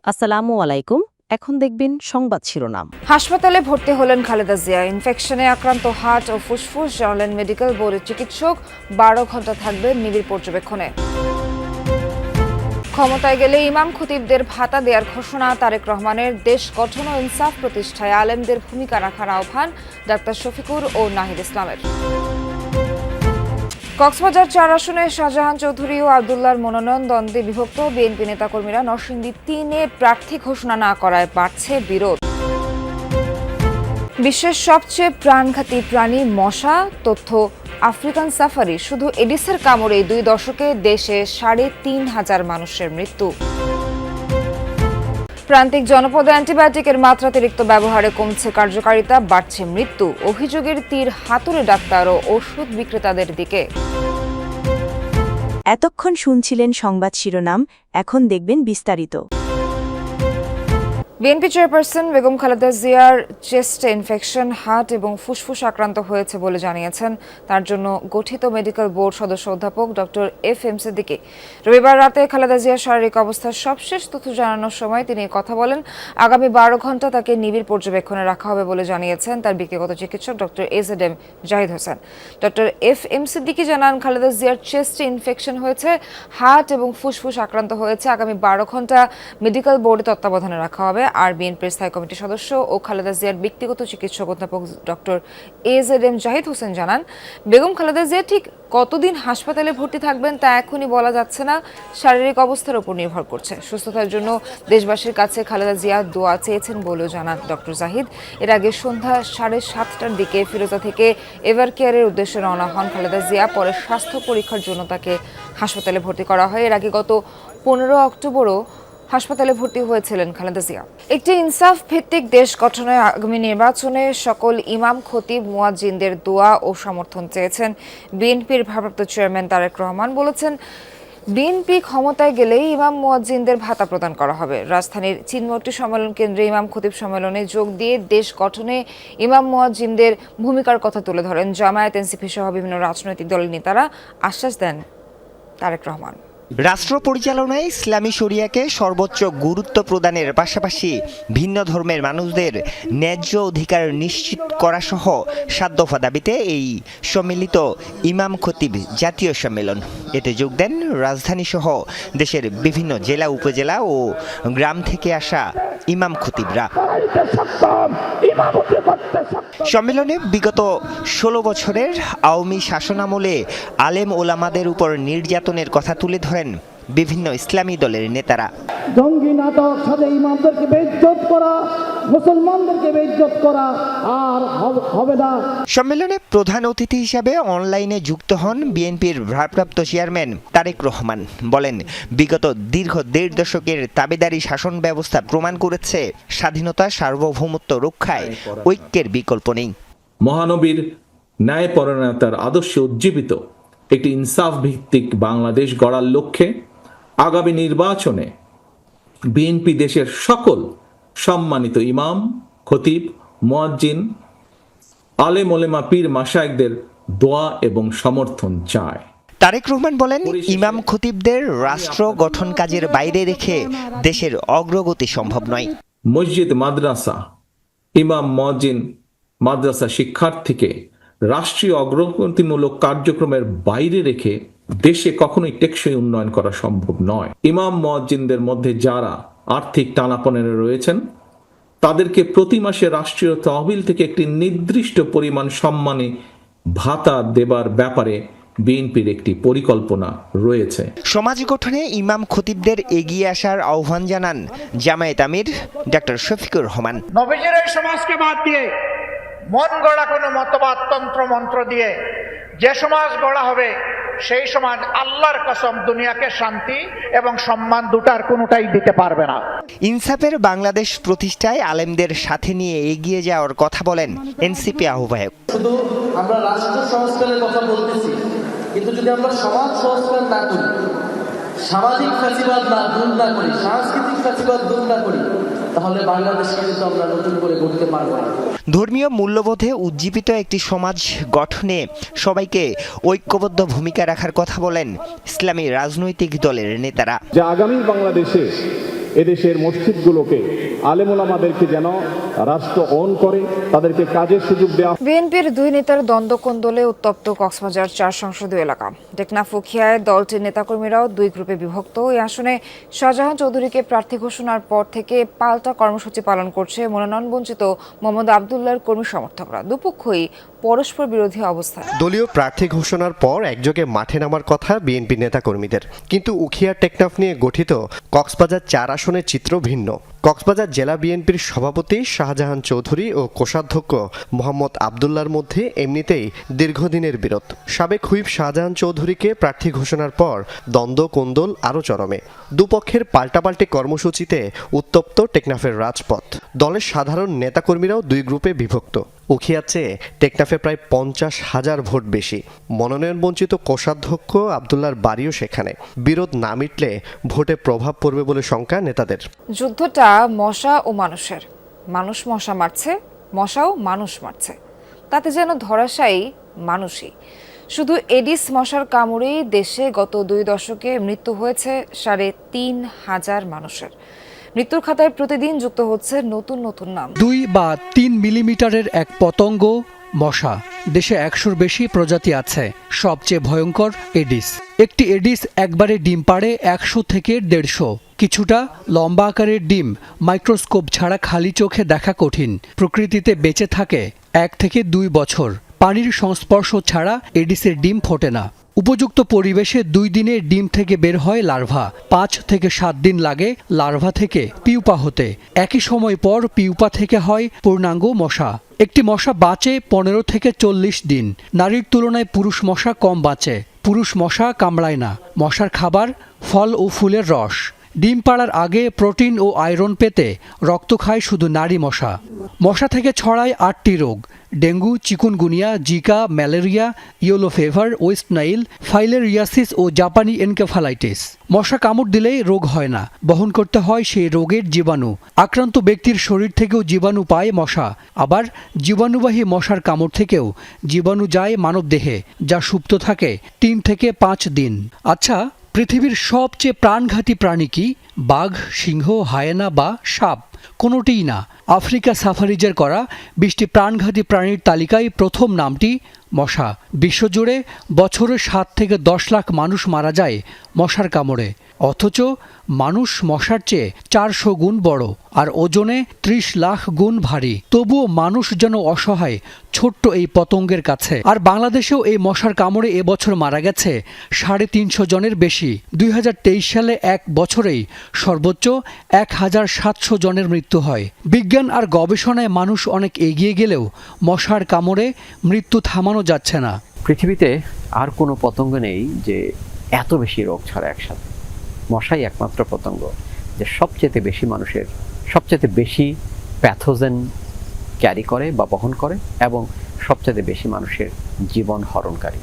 আসসালামু আলাইকুম। এখন দেখবেন সংবাদ শিরোনাম। হাসপাতালে ভর্তি হলেন খালেদা জিয়া। ইনফেকশনে আক্রান্ত হার্ট ও ফুসফুস জানালেন মেডিকেল বোর্ডের চিকিৎসক। 12 ঘণ্টা থাকবেন নিবিড় পর্যবেক্ষণে। ক্ষমতায় গেলে ইমাম খতিবদের ভাতা দেওয়ার ঘোষণা। তারেক রহমানের দেশ গঠন ও ইনসাফ প্রতিষ্ঠায় আলেমদের ভূমিকা রাখার আহ্বান ডাক্তার শফিকুর ও নাহিদ ইসলামের। কক্সবাজার 4 আসনে শাহজাহান চৌধুরী ও আব্দুল্লাহর মনোনয়ন দ্বন্দ্বে বিভক্ত। বিএনপি নেতাকর্মীরা নরসিংদী 3-এ প্রার্থী ঘোষণা না করায় বাড়ছে বিরোধ। বিশ্বের সবচেয়ে প্রাণঘাতী প্রাণী মশা, তথ্য আফ্রিকান সাফারি। শুধু এডিসের কামড়ে 2 দশকে দেশে 3,500 মানুষের মৃত্যু। প্রান্তিক জনপদে অ্যান্টিবায়োটিকের মাত্রাতিরিক্ত ব্যবহারে কমছে কার্যকারিতা, বাড়ছে মৃত্যু। অভিযোগের তীর হাতুড়ে ডাক্তার ও ওষুধ বিক্রেতাদের দিকে। এতক্ষণ শুনছিলেন সংবাদ শিরোনাম, এখন দেখবেন বিস্তারিত। বিএনপি চেয়ারপারসন বেগম খালেদা জিয়ার চেস্টে ইনফেকশন, হার্ট এবং ফুসফুস আক্রান্ত হয়েছে বলে জানিয়েছেন তার জন্য গঠিত মেডিকেল বোর্ড সদস্য অধ্যাপক ডক্টর এফ.এম. সিদ্দিকী। রবিবার রাতে খালেদা জিয়ার শারীরিক অবস্থার সবশেষ তথ্য জানানোর সময় তিনি কথা বলেন। আগামী 12 ঘণ্টা তাকে নিবিড় পর্যবেক্ষণে রাখা হবে বলে জানিয়েছেন তার ব্যক্তিগত চিকিৎসক doctor AZM Zahid Hossain. Doctor FM. Siddiqui জানান, খালেদা জিয়ার চেস্টে ইনফেকশন হয়েছে, হার্ট এবং ফুসফুস আক্রান্ত হয়েছে। আগামী 12 ঘণ্টা মেডিকেল বোর্ডে তত্ত্বাবধানে রাখা হবে। আর বিএনপির স্থায়ী কমিটির সদস্য ও খালেদা জিয়ার ব্যক্তিগত চিকিৎসক অধ্যাপক ডক্টর এজেডএম জাহিদ হোসেন জানান, বেগম খালেদা জিয়া ঠিক কতদিন হাসপাতালে ভর্তি থাকবেন তা এখনই বলা যাচ্ছে না, শারীরিক অবস্থার উপর নির্ভর করছে। সুস্থতার জন্য দেশবাসীর কাছে খালেদা জিয়া দোয়া চেয়েছেন বলেও জানান ডক্টর জাহিদ। এর আগে সন্ধ্যা 7:30টার দিকে ফিরোজা থেকে এভার কেয়ারের উদ্দেশ্যে রওনা হন খালেদা জিয়া। পরে স্বাস্থ্য পরীক্ষার জন্য তাকে হাসপাতালে ভর্তি করা হয়। এর আগে গত 15 অক্টোবরও হাসপাতালে ভর্তি হয়েছিলেন খালেদা জিয়া। একটি ইনসাফ ভিত্তিক দেশ গঠনে আগামী নির্বাচনে সকল ইমাম খতিব মুয়াজ্জিনদের দোয়া ও সমর্থন চেয়েছেন বিএনপির ভারপ্রাপ্ত চেয়ারম্যান তারেক রহমান। বলেছেন, বিএনপি ক্ষমতায় গেলেই ইমাম মুয়াজ্জিনদের ভাতা প্রদান করা হবে। রাজধানীর চিনমোহরটি সম্মেলন কেন্দ্রে ইমাম খতিব সম্মেলনে যোগ দিয়ে দেশ গঠনে ইমাম মুয়াজ্জিনদের ভূমিকার কথা তুলে ধরেন জামায়াত, এনসিপি সহ বিভিন্ন রাজনৈতিক দলের নেতারা। আশ্বাস দেন তারেক রহমান, রাষ্ট্র পরিচালনায় ইসলামী শরিয়াকে সর্বোচ্চ গুরুত্ব প্রদানের পাশাপাশি ভিন্ন ধর্মের মানুষদের ন্যায্য অধিকার নিশ্চিত করা সহ 7 দফা দাবিতে এই সম্মিলিত ইমাম খতিব জাতীয় সম্মেলন। এতে যোগ দেন রাজধানী সহ দেশের বিভিন্ন জেলা, উপজেলা ও গ্রাম থেকে আসা ইমাম খতিবরা। সম্মেলনে বিগত 16 বছরের আওয়ামী শাসনামলে আলেম ওলামাদের উপর নির্যাতনের কথা তুলে ধরেন বিভিন্ন ইসলামী দলের নেতারা। জঙ্গি নাটক, সাথে ইমামদেরকে বেইজ্জত করা, মুসলমানদেরকে বেইজ্জত করা আর হবে না। সম্মেলনে প্রধান অতিথি হিসাবে অনলাইনে যুক্ত হন বিএনপির ভারপ্রাপ্ত চেয়ারম্যান তারেক রহমান। বলেন, বিগত দীর্ঘ 1.5 দশকের তাবেদারি শাসন ব্যবস্থা প্রমাণ করেছে স্বাধীনতা, সার্বভৌমত্ব রক্ষায় ঐক্যের বিকল্প নেই। মহানবীর ন্যায়পরায়ণতার আদর্শে উজ্জীবিত একটি ইনসাফ ভিত্তিক বাংলাদেশ গড়ার লক্ষ্যে আগামী নির্বাচনে বিএনপি দেশের সকল সম্মানিত ইমাম, খতিব, মুয়াজ্জিন, আলেম ওলেমা, পীর মাশায়েখদের দোয়া এবং সমর্থন চায়। তারেক রহমান বলেন, ইমাম খতিবদের রাষ্ট্র গঠন কাজের বাইরে রেখে দেশের অগ্রগতি সম্ভব নয়। মসজিদ, মাদ্রাসা, ইমাম, মুয়াজ্জিন, মাদ্রাসা শিক্ষার্থীকে রাষ্ট্রীয় অগ্রগতিমূলক কার্যক্রমের বাইরে রেখে দেশে কখনোই টেকসই উন্নয়ন করা সম্ভব নয়। ইমাম মুয়াজ্জিনদের মধ্যে যারা আর্থিক টানাপোড়েনে রয়েছেন তাদেরকে প্রতি মাসে রাষ্ট্রীয় তহবিল থেকে একটি নির্দিষ্ট পরিমাণ সম্মানী ভাতা দেবার ব্যাপারে বিএনপির একটি পরিকল্পনা রয়েছে। সমাজ গঠনে ইমাম খতিবদের এগিয়ে আসার আহ্বান জানান জামায়াত আমির ডক্টর শফিকুর রহমান। নবীজির এই সমাজকে বাদ দিয়ে মন গড়া কোনো মতবাদ, তন্ত্র মন্ত্র দিয়ে যে সমাজ গড়া হবে সেই সমাজ আল্লাহর কসম দুনিয়াকে শান্তি এবং সম্মান দুটার কোনোটাই দিতে পারবে না। ইনসাফের বাংলাদেশ প্রতিষ্ঠায় আলেমদের সাথে নিয়ে এগিয়ে যাওয়ার কথা বলেন এনসিপি আহ্বায়ক। শুধু আমরা রাষ্ট্র সংস্কারের কথা বলতেছি, কিন্তু যদি আমরা সমাজ সংস্কার না করি, সামাজিক ফ্যাসিবাদ দূর না করি, সাংস্কৃতিক ফ্যাসিবাদ দূর না করি, তাহলে বাংলাদেশকে কিন্তু আমরা নতুন করে গড়তে পারবো না। ধর্মীয় মূল্যবোধে উজ্জীবিত একটি সমাজ গঠনে সবাইকে ঐক্যবদ্ধ ভূমিকা রাখার কথা বলেন ইসলামী রাজনৈতিক দলের নেতারা। যে আগামী বাংলাদেশে এদেশের মসজিদগুলোকে আলেমুলামাদেরকে যেন রাষ্ট্র অন করে, তাদেরকে কাজের সুযোগ দেওয়া। বিএনপির দুই নেতার দ্বন্দ্ব কোন্দলে উত্তপ্ত কক্সবাজার 4 সংসদীয় এলাকা। টেকনাফ উখিয়ায় দলটির নেতাকর্মীরাও দুই গ্রুপে বিভক্ত। এই আসনে শাহজাহান চৌধুরীকে প্রার্থী ঘোষণার পর থেকে পাল্টা কর্মসূচি পালন করছে মনোনয়ন বঞ্চিত মোহাম্মদ আবদুল্লাহর কর্মী সমর্থকরা। দুপক্ষই পরস্পর বিরোধী অবস্থান। দলীয় প্রার্থী ঘোষণার পর একযোগে মাঠে নামার কথা বিএনপি নেতাকর্মীদের, কিন্তু উখিয়া টেকনাফ নিয়ে গঠিত কক্সবাজার 4 আসনের চিত্র ভিন্ন। কক্সবাজার জেলা বিএনপির সভাপতি শাহজাহান চৌধুরী ও কোষাধ্যক্ষ মোহাম্মদ আবদুল্লাহর মধ্যে এমনিতেই দীর্ঘদিনের বিরোধ। সাবেক হুইপ শাহজাহান চৌধুরীকে প্রার্থী ঘোষণার পর দ্বন্দ্ব কোন্দল আরও চরমে। দুপক্ষের পাল্টাপাল্টি কর্মসূচিতে উত্তপ্ত টেকনাফের রাজপথ। দলের সাধারণ নেতাকর্মীরাও দুই গ্রুপে বিভক্ত। উখিয়ার চেয়ে টেকনাফে প্রায় 50,000 ভোট বেশি। মনোনয়ন বঞ্চিত কোষাধ্যক্ষ আবদুল্লাহর বাড়িও সেখানে। বিরোধ না মিটলে ভোটে প্রভাব পড়বে বলে শঙ্কা নেতাদের। যুদ্ধটা মশা ও মানুষের। মানুষ মশা মারছে, মশাও মানুষ মারছে। তাতে যেন ধরাশায়ী মানুষই। শুধু এডিস মশার কামড়েই দেশে গত 2 দশকে মৃত্যু হয়েছে 3,500 মানুষের। মৃত্যুর খাতায় প্রতিদিন যুক্ত হচ্ছে নতুন নতুন নাম। 2 বা 3 মিলিমিটারের এক পতঙ্গ মশা। দেশে 100-র বেশি প্রজাতি আছে। সবচেয়ে ভয়ঙ্কর এডিস। একটি এডিস একবারে ডিম পাড়ে 100 থেকে 150। কিছুটা লম্বা আকারের ডিম, মাইক্রোস্কোপ ছাড়া খালি চোখে দেখা কঠিন। প্রকৃতিতে বেঁচে থাকে 1 থেকে 2 বছর। পানির সংস্পর্শ ছাড়া এডিসের ডিম ফোটে না। উপযুক্ত পরিবেশে 2 দিনে ডিম থেকে বের হয় লার্ভা। 5 থেকে 7 দিন লাগে লার্ভা থেকে পিউপা হতে। একই সময় পর পিউপা থেকে হয় পূর্ণাঙ্গ মশা। একটি মশা বাঁচে 15 থেকে 40 দিন। নারীর তুলনায় পুরুষ মশা কম বাঁচে। পুরুষ মশা কামড়ায় না। মশার খাবার ফল ও ফুলের রস। ডিম পাড়ার আগে প্রোটিন ও আয়রন পেতে রক্ত খায় শুধু নারী মশা। মশা থেকে ছড়ায় 8টি রোগ: dengue, chikungunya, Zika, malaria, yellow fever, West Nile, filariasis ও জাপানি এনকেফালাইটিস। মশা কামড় দিলেই রোগ হয় না, বহন করতে হয় সেই রোগের জীবাণু। আক্রান্ত ব্যক্তির শরীর থেকেও জীবাণু পায় মশা। আবার জীবাণুবাহী মশার কামড় থেকেও জীবাণু যায় মানবদেহে, যা সুপ্ত থাকে 3 থেকে 5 দিন। আচ্ছা, পৃথিবীর সবচেয়ে প্রাণঘাতী প্রাণী কি? বাঘ, সিংহ, হায়েনা বা সাপ? কোনোটিই না। আফ্রিকা সাফারিজের করা 20টি প্রাণঘাতী প্রাণীর তালিকায় প্রথম নামটি মশা। বিশ্বজুড়ে বছরে 7 থেকে 10 লাখ মানুষ মারা যায় মশার কামড়ে। অথচ মানুষ মশার চেয়ে 400 গুণ বড় আর ওজনে 30 লাখ গুণ ভারী। তবুও মানুষ যেন অসহায় ছোট্ট এই পতঙ্গের কাছে। আর বাংলাদেশেও এই মশার কামড়ে এবছর মারা গেছে 350 জনের বেশি। 2023 সালে এক বছরেই সর্বোচ্চ 1700 জনের মৃত্যু হয়। বিজ্ঞান আর গবেষণায় মানুষ অনেক এগিয়ে গেলেও মশার কামড়ে মৃত্যু থামানো যাচ্ছে না। পৃথিবীতে আর কোনো পতঙ্গ নেই যে এত বেশি রোগ ছড়ে একসাথে। মশাই একমাত্র পতঙ্গ যে সবচেয়ে বেশি মানুষের সবচেয়ে বেশি প্যাথোজেন ক্যারি করে বা বহন করে এবং সবচেয়ে বেশি মানুষের জীবন হরণকারী।